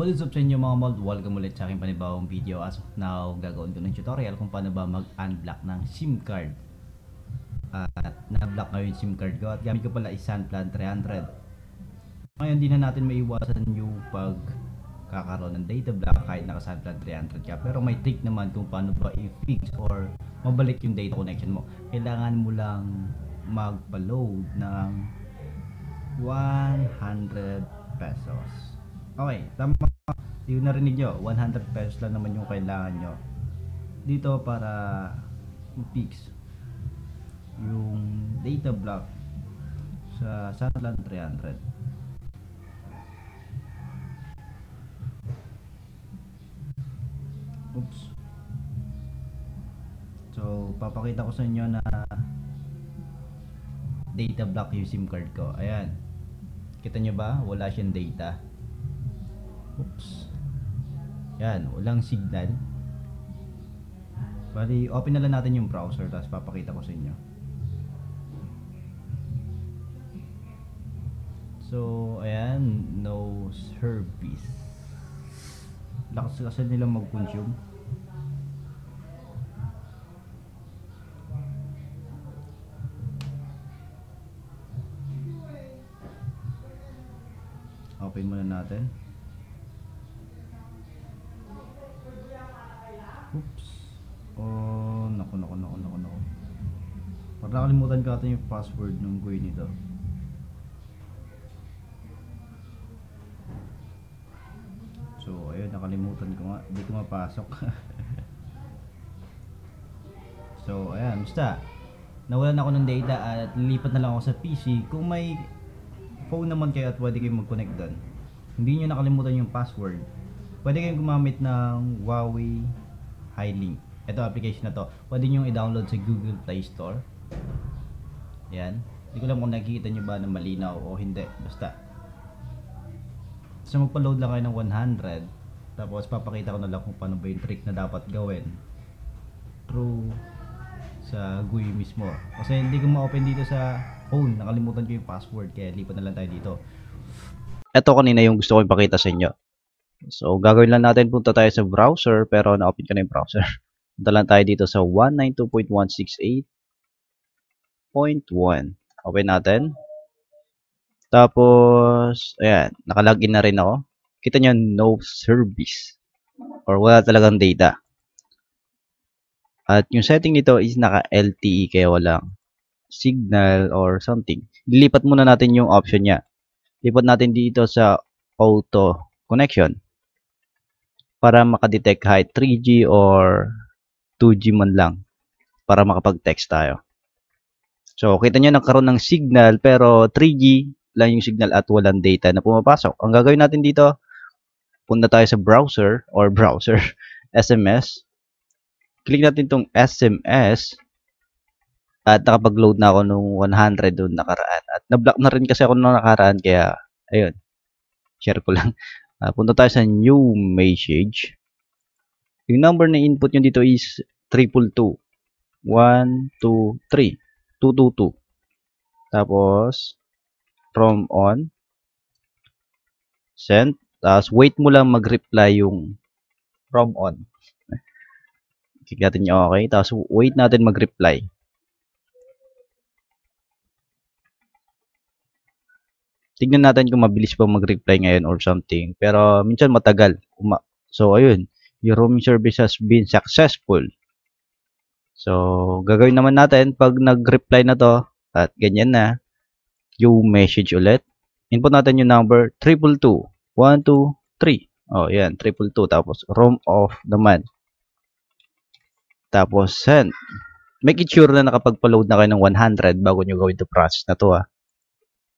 What is up sa inyo mga mold? Welcome ulit sa aking panibawang video. As of now, gagawin ko ng tutorial kung paano ba mag-unblock ng SIM card. At na-block na yung SIM card ko at gamit ko pala is Sunplan 300. Ngayon di na natin maiwasan yung pagkakaroon ng data block kahit naka Sunplan 300 ka. Pero may trick naman kung paano ba i-fix or mabalik yung data connection mo. Kailangan mo lang magpa-load ng 100 pesos. Okay, tama. Yung narinig nyo, 100 pesos lang naman yung kailangan nyo dito para i-fix yung data block sa Sunplan 300. Oops. So, papakita ko sa inyo na data block yung SIM card ko. Ayan. Kita nyo ba? Wala siyang data. Oops. Yan, walang signal. Bali, open na lang natin yung browser tapos papakita ko sa inyo. So, ayan, no service. Lakas kasi nila mag-consume. Open muna natin. Oops. Oh, naku. Parang nakalimutan ko ata yung password ng GUI nito. So, ayun, nakalimutan ko nga. Hindi ko mapasok. So, ayan, basta nawalan ako ng data at lilipat na lang ako sa PC. Kung may phone naman kayo at pwede kayong mag-connect doon, hindi nyo nakalimutan yung password, pwede kayong gumamit ng Huawei Highlink. Ito application na to, pwede nyo i-download sa Google Play Store. Yan, hindi ko lang kung nakikita nyo ba na malinaw o hindi, basta so magpa-load lang kayo ng 100, tapos papakita ko na lang kung paano ba yung trick na dapat gawin through sa GUI mismo, kasi hindi ko ma-open dito sa phone, nakalimutan ko yung password, kaya lipat na lang tayo dito. Ito kanina yung gusto ko ipakita sa inyo. So gagawin lang natin, punta tayo sa browser, pero na-open ko na yung browser. Punta lang tayo dito sa 192.168.1. Open natin. Tapos, ayan, nakalagin na rin ako. Kita nyo, no service. Or wala talagang data. At yung setting nito is naka-LTE, kaya walang signal or something. Lilipat muna natin yung option niya. Lipat natin dito sa auto connection para makadetect kahit 3G or 2G man lang para makapag-text tayo. So, kita nyo nagkaroon ng signal pero 3G lang yung signal at walang data na pumapasok. Ang gagawin natin dito, punta tayo sa browser or browser, SMS. Click natin itong SMS at nakapag-load na ako nung 100 doon nakaraan. At na-block na rin kasi ako nung nakaraan kaya, ayun, share ko lang. Punta tayo sa new message. Yung number na input nyo dito is 222. 123. 222. Tapos, from on. Send. Tapos, wait mo lang mag-reply yung from on. Click natin yung okay. Tapos, wait natin mag-reply. Tignan natin kung mabilis pa mag-reply ngayon or something. Pero, minsan matagal. So, ayun. Your roaming service has been successful. So, gagawin naman natin pag nag-reply na to at ganyan na yung message ulit. Input natin yung number 222. 123. Oh, yan. 222. Tapos, roam off naman. Tapos, send. Make it sure na nakapag-load na kayo ng 100 bago nyo gawin to process na to.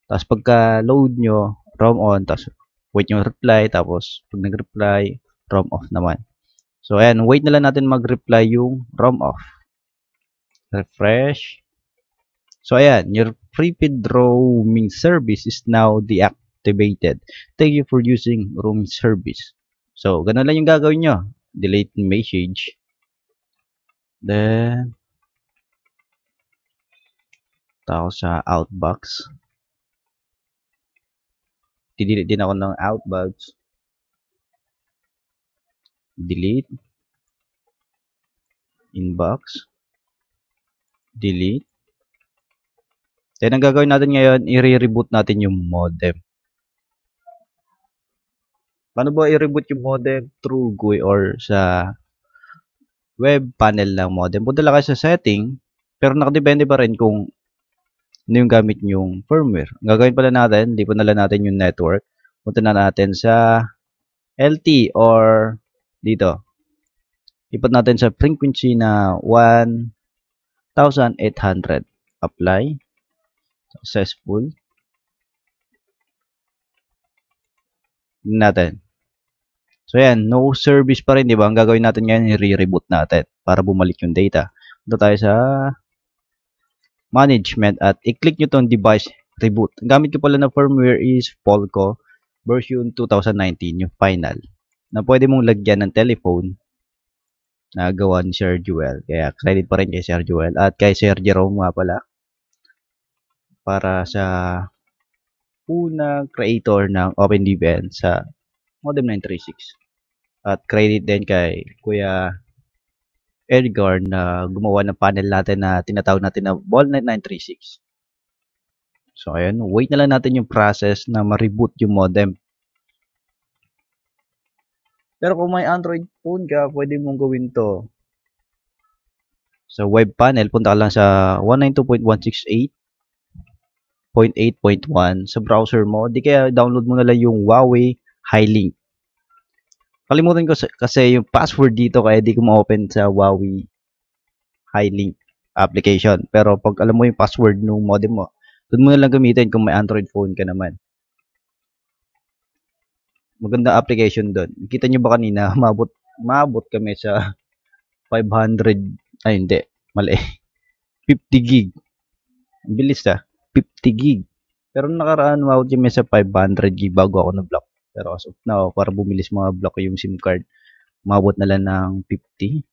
Tapos, pagka-load nyo, roam on. Tapos, wait yung reply. Tapos, pag nag-reply, roam off naman. So, ayan. Wait na lang natin mag-reply yung roam off. Refresh. So, ayan. Your prepaid roaming service is now deactivated. Thank you for using roaming service. So, ganun lang yung gagawin nyo. Delete message. Then, tao sa outbox. Didelete din ako ng outbox. delete, inbox, delete. Then, ang gagawin natin ngayon, i-reboot natin yung modem. Paano ba i-reboot yung modem? Through GUI or sa web panel ng modem. Punta lang kayo sa setting, pero nakadepende pa rin kung ano yung gamit yung firmware. Ang gagawin pala natin, di pa nala natin yung network. Punta na natin sa LT or dito. Ipat natin sa frequency na 1,800. Apply. Successful. Natin. So, yan. No service pa rin, di ba? Ang gagawin natin ngayon, i-reboot natin para bumalik yung data. Punta tayo sa management at i-click nyo tong device reboot. Ang gamit ko pala na firmware is Polco version 2019, yung final. Na pwede mong lagyan ng telephone na gawa ni Sir Joel. Kaya credit pa rin kay Sir Joel at kay Sir Jerome nga pala. Para sa unang creator ng OpenVPN sa Modem 936. At credit din kay Kuya Edgar na gumawa ng panel natin na tinatawag natin na Ballnet 936. So, ayan. Wait na lang natin yung process na ma-reboot yung modem. Pero kung may Android phone ka, pwede mong gawin to. Sa web panel, punta ka lang sa 192.168.8.1 sa browser mo. Di kaya download mo na lang yung Huawei Highlink. Kalimutan ko kasi yung password dito kaya di ko ma-open sa Huawei Highlink application. Pero pag alam mo yung password ng modem mo, doon mo na lang gamitin kung may Android phone ka naman. Maganda application doon. Kita nyo ba kanina, maabot kami sa 500, ay hindi, mali. 50 gig. Ang bilis 50 gig. Pero nakaraan, maabot kami sa 500 gig bago ako na-block. Pero as of now, para bumilis mga block yung SIM card, maabot na lang ng 50.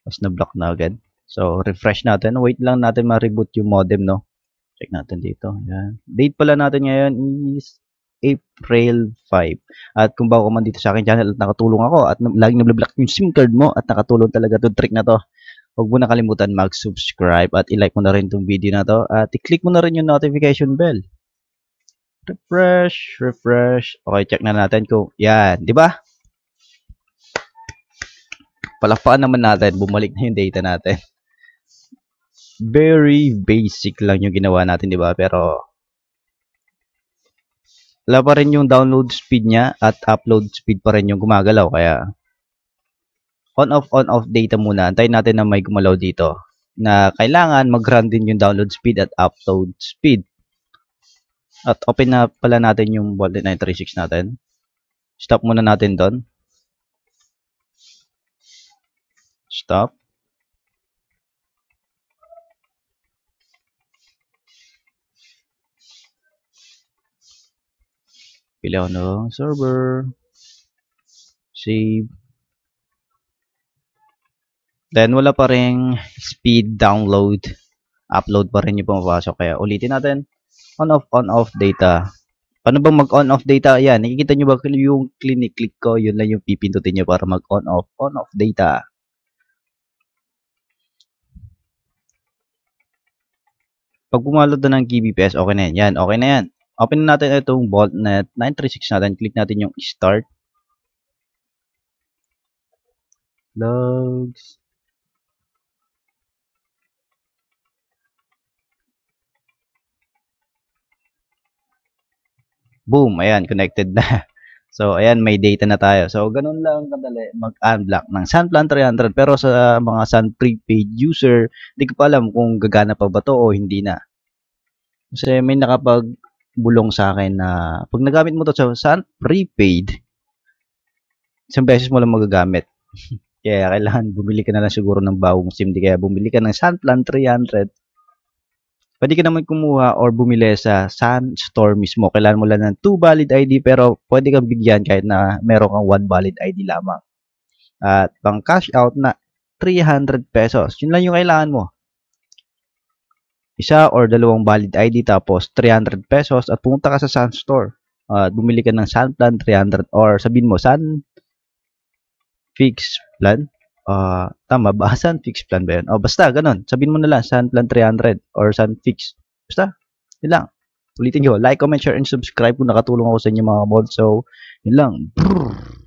Tapos na-block na agad. So, refresh natin. Wait lang natin ma-reboot yung modem, no? Check natin dito. Yan. Date pala natin ngayon is April 5. At kung bago ka man dito sa akin channel at nakatulong ako at laging nablock yung SIM card mo at nakatulong talaga itong trick na to, huwag mo na kalimutan mag-subscribe at i-like mo na rin itong video na to at i-click mo na rin yung notification bell. Refresh, refresh. Okay, check na natin kung yan, di ba? Palakpakan naman natin, bumalik na yung data natin. Very basic lang yung ginawa natin, di ba? Pero wala pa rin yung download speed niya at upload speed pa rin yung gumagalaw. Kaya on-off data muna. Antayin natin na may gumalaw dito. Na kailangan mag-run din yung download speed at upload speed. At open na pala natin yung Ballnet 936 natin. Stop muna natin doon. Stop. Pili ako ng server. Save. Then, wala pa rin speed download. Upload pa rin yung pumapasok. Kaya, ulitin natin. On-off data. Paano bang mag-on-off data? Yan. Nakikita nyo ba yung click ko? Yun lang yung pipindutin nyo para mag-on-off data. Pag pumalot na ng kbps, okay na yan. Yan, okay na yan. Open na natin itong Ballnet 936 natin. Click natin yung start. Logs. Boom, ayan, connected na. So, ayan, may data na tayo. So, ganun lang kadali mag-unblock ng Sunplan 300. Pero sa mga Sun prepaid user, hindi ko pa alam kung gagana pa ba to o hindi na. Kasi may nakapagbulong sa akin na pag nagamit mo to sa Sun prepaid, isang beses mo lang magagamit. Kaya kailangan bumili ka na lang siguro ng bagong SIM. Di kaya bumili ka ng Sunplan 300. Pwede ka naman kumuha or bumili sa Sun Store mismo. Kailangan mo lang ng 2 valid ID pero pwede kang bigyan kahit na meron kang 1 valid ID lamang. At pang cash out na 300 pesos. Yun lang yung kailangan mo. Isa or dalawang valid ID tapos 300 pesos at pumunta ka sa Sun Store. At bumili ka ng Sunplan 300 or sabihin mo Fix plan. Tama ba? Sun Fix plan ba yun? Basta, ganun. Sabihin mo na lang, Sun Plan 300 or Sun Fix. Basta, yun lang. Ulitin ko, like, comment, share, and subscribe kung nakatulong ako sa inyo mga mod. So, yun lang. Brrr.